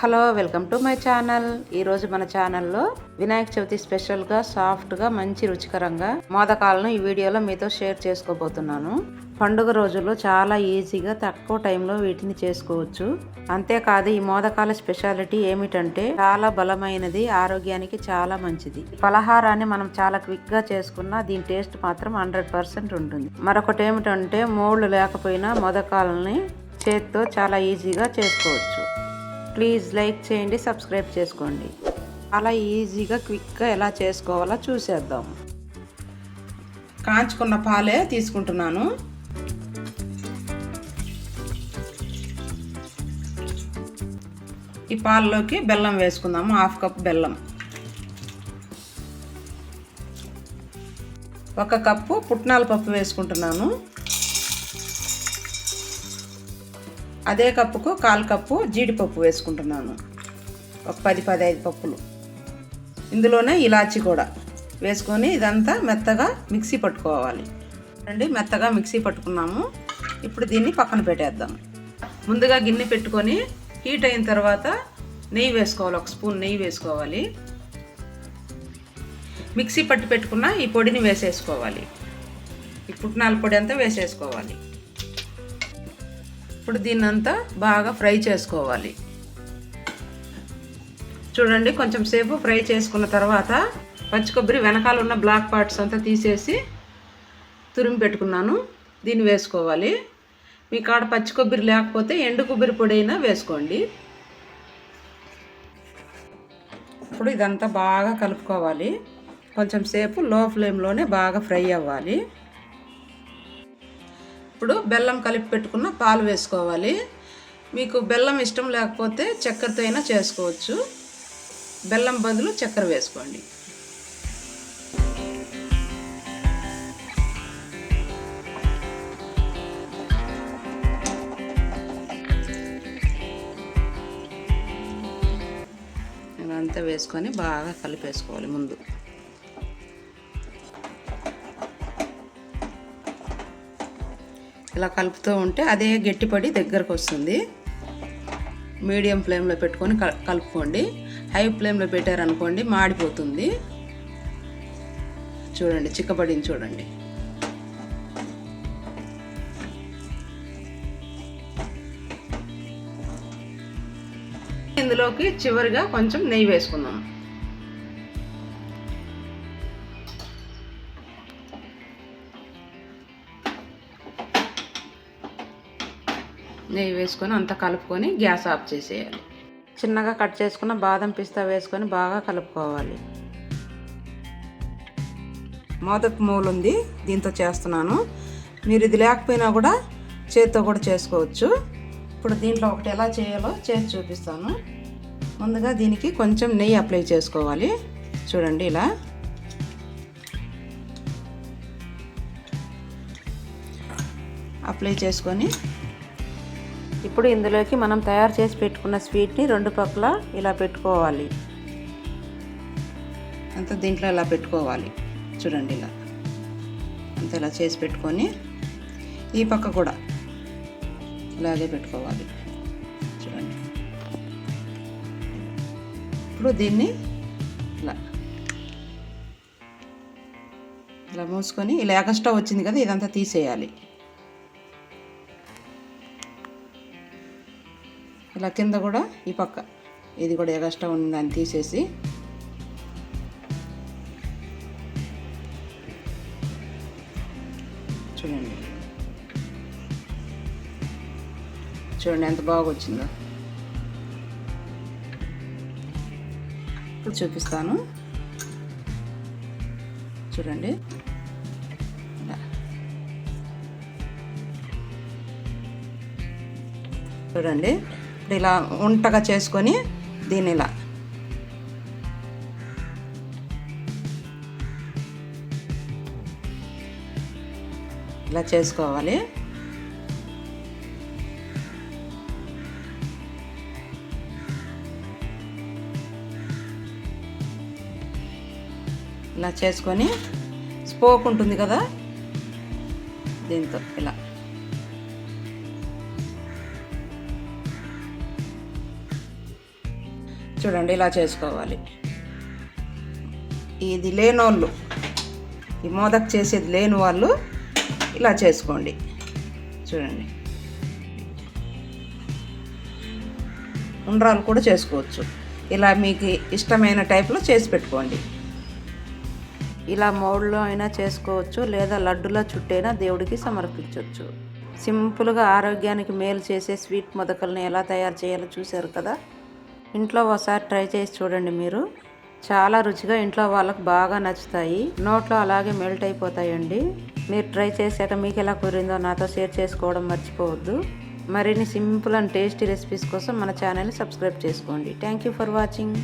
Hello, welcome to my channel. ఈరోజు మన ఛానల్లో వినాయక చవితి స్పెషల్గా సాఫ్ట్గా మంచి రుచికరంగా మోదకాలను ఈ వీడియోలో మీతో షేర్ చేసుకోబోతున్నాను. పండుగ రోజుల్లో చాలా ఈజీగా తక్కువ టైంలో వీటిని చేసుకోవచ్చు. అంతేకాదు, ఈ మోదకాల స్పెషాలిటీ ఏమిటంటే చాలా బలమైనది, ఆరోగ్యానికి చాలా మంచిది. పలహారాన్ని మనం చాలా క్విక్గా చేసుకున్నా దీని టేస్ట్ మాత్రం 100% ఉంటుంది. మరొకటి ఏమిటంటే మోళ్ళు లేకపోయినా మోదకాలని చేత్తో చాలా ఈజీగా చేసుకోవచ్చు. ప్లీజ్ లైక్ చేయండి, సబ్స్క్రైబ్ చేసుకోండి. అలా ఈజీగా క్విక్గా ఎలా చేసుకోవాలో చూసేద్దాం. కాంచుకున్న పాలే తీసుకుంటున్నాను. ఈ పాలలోకి బెల్లం వేసుకుందాము. 1/2 కప్ బెల్లం, 1 కప్పు పుట్నాల పప్పు వేసుకుంటున్నాను. అదే కప్పుకు 1/4 కప్పు జీడిపప్పు వేసుకుంటున్నాను. ఒక 10-15 పప్పులు. ఇందులోనే ఇలాచి కూడా వేసుకొని ఇదంతా మెత్తగా మిక్సీ పట్టుకోవాలి. మెత్తగా మిక్సీ పట్టుకున్నాము. ఇప్పుడు దీన్ని పక్కన పెట్టేద్దాం. ముందుగా గిన్నె పెట్టుకొని హీట్ అయిన తర్వాత నెయ్యి వేసుకోవాలి. 1 స్పూన్ నెయ్యి వేసుకోవాలి. మిక్సీ పట్టి పెట్టుకున్న ఈ పొడిని వేసేసుకోవాలి. ఈ పుట్నాల పొడి అంతా వేసేసుకోవాలి. ఇప్పుడు దీన్నంతా బాగా ఫ్రై చేసుకోవాలి. చూడండి, కొంచెం సేపు ఫ్రై చేసుకున్న తర్వాత పచ్చి కొబ్బరి వెనకాల ఉన్న బ్లాక్ పార్ట్స్ అంతా తీసేసి తురిమి పెట్టుకున్నాను. దీన్ని వేసుకోవాలి. మీ కాడ పచ్చి కొబ్బరి లేకపోతే ఎండు కొబ్బరి పొడి అయినా వేసుకోండి. ఇప్పుడు ఇదంతా బాగా కలుపుకోవాలి. కొంచెం సేపు లో ఫ్లేమ్లోనే బాగా ఫ్రై అవ్వాలి. ఇప్పుడు బెల్లం కలిపి పెట్టుకున్న పాలు వేసుకోవాలి. మీకు బెల్లం ఇష్టం లేకపోతే చక్కెరతో అయినా చేసుకోవచ్చు. బెల్లం బదులు చక్కెర వేసుకోండి. ఇదంతా వేసుకొని బాగా కలిపేసుకోవాలి. ముందు ఇలా కలుపుతూ ఉంటే అదే గట్టిపడి దగ్గరకు వస్తుంది. మీడియం ఫ్లేమ్లో పెట్టుకొని కలుపుకోండి. హై ఫ్లేమ్లో పెట్టారనుకోండి మాడిపోతుంది. చూడండి, చిక్కబడింది చూడండి. ఇందులోకి చివరిగా కొంచెం నెయ్యి వేసుకుందాం. నెయ్యి వేసుకొని అంతా కలుపుకొని గ్యాస్ ఆఫ్ చేసేయాలి. చిన్నగా కట్ చేసుకున్న బాదం పిస్తా వేసుకొని బాగా కలుపుకోవాలి. మోదపు మూలు ఉంది, దీంతో చేస్తున్నాను. మీరు ఇది లేకపోయినా కూడా చేత్తో కూడా చేసుకోవచ్చు. ఇప్పుడు దీంట్లో ఒకటి ఎలా చేయాలో చేసి చూపిస్తాను. ముందుగా దీనికి కొంచెం నెయ్యి అప్లై చేసుకోవాలి. చూడండి, ఇలా అప్లై చేసుకొని ఇప్పుడు ఇందులోకి మనం తయారు చేసి పెట్టుకున్న స్వీట్ని 2 పక్కల ఇలా పెట్టుకోవాలి. అంతా దీంట్లో ఇలా పెట్టుకోవాలి. చూడండి, ఇలా అంతా ఇలా చేసి పెట్టుకొని ఈ పక్క కూడా ఇలాగే పెట్టుకోవాలి. చూడండి, ఇప్పుడు దీన్ని ఇలా ఇలా మూసుకొని ఇలా ఎగస్ట్రా వచ్చింది కదా, ఇదంతా తీసేయాలి. ఇలా కింద కూడా ఈ పక్క ఇది కూడా ఎగస్ట్రా ఉంది, దాన్ని తీసేసి చూడండి. చూడండి ఎంత బాగా వచ్చిందో. ఇప్పుడు చూపిస్తాను. చూడండి, చూడండి. ఇప్పుడు ఇలా ఉంటగా చేసుకొని దీన్ని ఇలా చేసుకోవాలి. ఇలా చేసుకొని స్పోక్ ఉంటుంది కదా, దీంతో ఇలా చూడండి ఇలా చేసుకోవాలి. ఇది లేనోళ్ళు, ఈ మోదక్ చేసేది లేని వాళ్ళు ఇలా చేసుకోండి. చూడండి, ఉండ్రాలు కూడా చేసుకోవచ్చు. ఇలా మీకు ఇష్టమైన టైప్లో చేసి పెట్టుకోండి. ఇలా మోడ్లో అయినా చేసుకోవచ్చు, లేదా లడ్డులా చుట్టైనా దేవుడికి సమర్పించవచ్చు. సింపుల్గా ఆరోగ్యానికి మేలు చేసే స్వీట్ మొదకల్ని ఎలా తయారు చేయాలో చూశారు కదా. ఇంట్లో ఒకసారి ట్రై చేసి చూడండి. మీరు చాలా రుచిగా, ఇంట్లో వాళ్ళకి బాగా నచ్చుతాయి, నోట్లో అలాగే మెల్ట్ అయిపోతాయండి. మీరు ట్రై చేశాక మీకు ఎలా కుదిరిందో నాతో షేర్ చేసుకోవడం మర్చిపోవద్దు. మరిన్ని సింపుల్ అండ్ టేస్టీ రెసిపీస్ కోసం మన ఛానల్ని సబ్స్క్రైబ్ చేసుకోండి. Thank you for watching.